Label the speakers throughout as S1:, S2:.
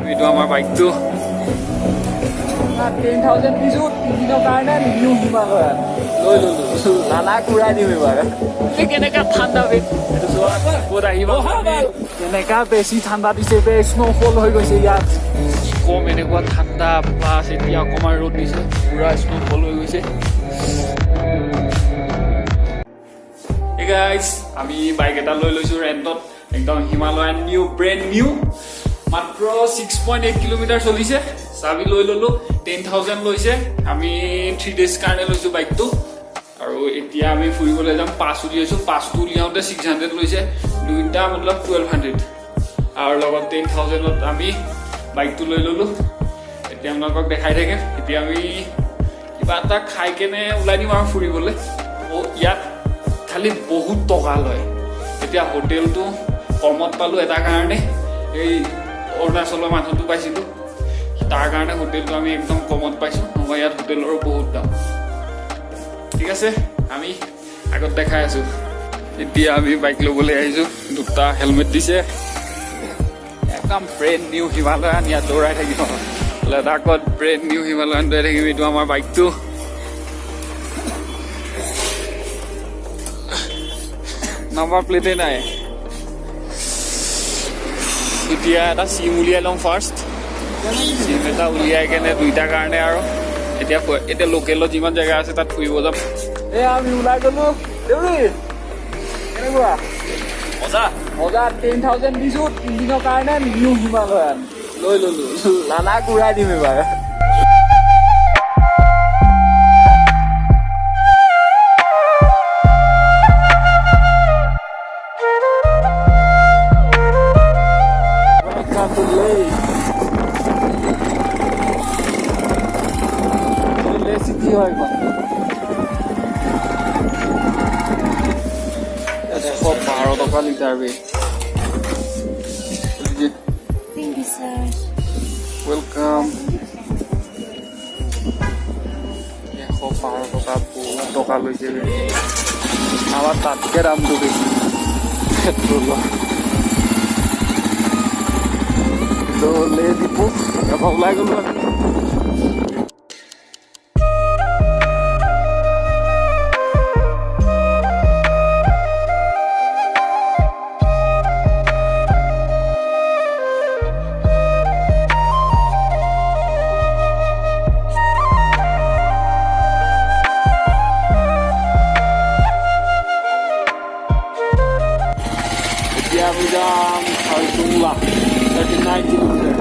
S1: এইটো আমাৰ বাইকটো 10,000 দিছো 3 দিনৰ কাৰণে নিউ হিমালয়ান লৈ ললো লাডাখ উৰাই দিম এবাৰ কেনেকা ঠাণ্ডা বে এইটো চোৱা ক'ত আহিব কেনেকা বেছি ঠাণ্ডা দিছে বে স্ন'ফল হৈ গৈছে ইয়াত কম এনেকুৱা ঠাণ্ডা প্লাছ এতিয়া অকণমান ৰ'দ দিছে পুৰা স্ন'ফল হৈ গৈছে Hey guys, আমি বাইক এটা লৈ লৈছো ৰেন্টত একদম হিমালয়ান নিউ ব্ৰেণ্ড নিউ মাত্ৰ 6.8 কিলোমিটাৰ চলিছে চাবি লৈ ললো 10,000 লৈছে আমি 3 ডেজ কাৰণে লৈছো বাইকটো আৰু এতিয়া আমি ফুৰিবলৈ যাম পাছ উলিয়াইছো পাছটো উলিয়াওঁতে 600 লৈছে দুইটা মতলব 1200 আৰু লগত 10,000ত আমি বাইকটো লৈ ললো এতিয়া আপোনালোকক দেখাই থাকে এতিয়া আমি কিবা এটা খাই কেনে ওলাই দিম আৰু ফুৰিবলৈ ইয়াত খালি বহুত টকা লয় এতিয়া হোটেলটো কমত পালো এটা কাৰণে এই অৰুণাচলৰ মানুহটো পাইছিলো তাৰ কাৰণে হোটেলটো আমি একদম কমত পাইছো আমাৰ ইয়াত হোটেলৰ বহুত দাম ঠিক আছে আমি আগত দেখাই আছো এতিয়া আমি বাইক ল'বলৈ আহিছো দুটা হেলমেট দিছে একদম ব্ৰেণ্ড নিউ হিমালয়ান ইয়াত দৌৰাই থাকিব লাডাখত ব্ৰেণ্ড নিউ হিমালয়ান দৌৰাই থাকিব এইটো আমাৰ বাইকটো নাম্বাৰ প্লেটে নাই এতিয়া এটা চিম উলিয়াই ল'ম ফাৰ্ষ্ট চিম এটা উলিয়াই কেনে দুইটাৰ কাৰণে আৰু এতিয়া লোকেলত যিমান জেগা আছে তাত ফুৰিব যাম এই আমি ওলাই গ'লো দেউৰী কেনেকুৱা মজা মজা 10,000 দিছো 3 দিনৰ কাৰণে নিউ হিমালয়ান লৈ ললো লাডাখ উৰাই দিম এবাৰ
S2: Thank you, sir.
S1: Welcome. টকা লৈছে আমাৰ তাতকে দামটো বেছি পেট্ৰলৰ লৈ দিব এবাৰ ওলাই গ'লো আমি Khardungla, 39 kilometers.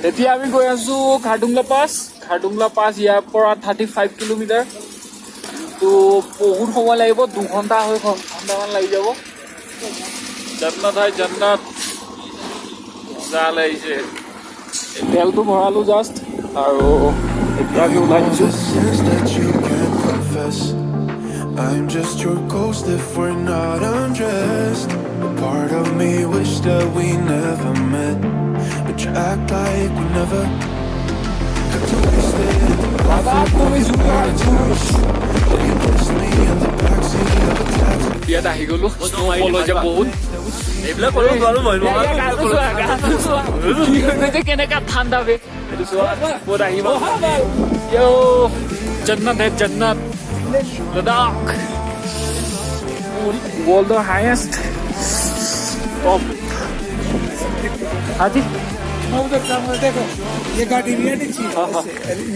S1: এতিয়া আমি গৈ আছো খাৰডুংলা পাছ ইয়াৰ পৰা 35 কিলোমিটাৰ তো বহুত সময় লাগিব 2 ঘণ্টা ঘণ্টামান লাগি যাব জান্নাত হয় জান্নাত মজা লাগিছে তেলটো ভৰালো জাষ্ট আৰু এতিয়া আমি ওলাই আহিছো I'm just your ghost if we're not undressed. A part of me wish that we never met, but you act like we never got to waste it. I thought we were touch. You kissed me in the backseat of a taxi. Biar dah higulu, follow je बहुत. Ebla follow baru malu. Nanti kena kat thanda be. Itu soal. Boda hiba. Yo, jannat hai jannat. LADAKH world the highest top हाँ जी
S3: उधर सामने देखो ये गाड़ी भी है नीचे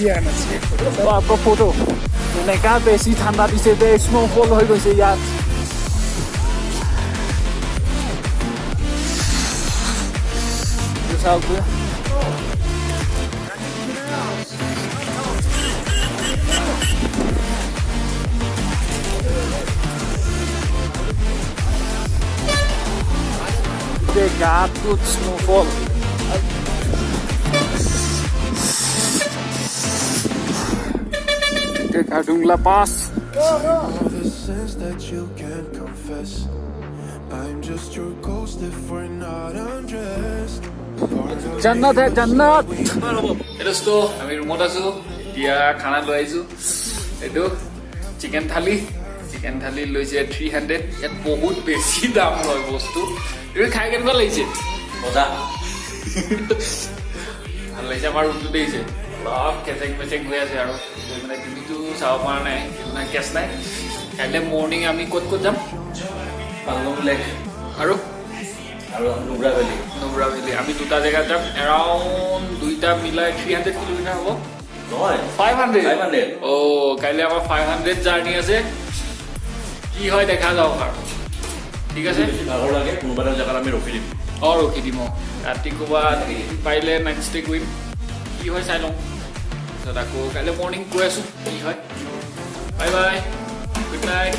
S3: ये आना चाहिए
S1: तो आपको फोटो मैंने कहा बेसी ठंडा दिसे बे स्नोफॉल हो गई से यार ये सब গোটেই গাটোত snowfall Khardungla Pass.
S4: The sense that you can't confess. I'm just your ghost if we're not undressed.
S1: Jannat hai Jannat. Esto ami rumot asu dia khana loi aisu edu chicken thali loise 300 et bahut beshi dam loi bostu edu khai ken bhal laise moza bhal laise amar room tu deise love kesek hoi ase aru মানে কিন্তু চাও পাৰা নাই না cash নাই কাইলে morning আমি কত যাম
S5: পাংগং লেক
S1: আৰু
S5: নুব্ৰা ভেলি
S1: আমি দুটা জায়গা যাম এৰাউণ্ড দুইটা মিলাই 300 কিলোমিটাৰ হ'ব
S5: নহয়
S1: 500 ও কাইলে আমাৰ 500 জাৰ্নি আছে কি হয় দেখা যাওক আৰু ঠিক আছে
S5: ভাগৰ লাগে কোনোবা জায়গাত আমি ৰখি দিম
S1: ৰাতি ক'ৰবাত পাৰিলে নাইট ষ্টে কৰিম কি হয় চাই লওঁ আকৌ কাইলৈ মৰ্নিং গৈ আছো কি হয় বাই বাই গুড নাইট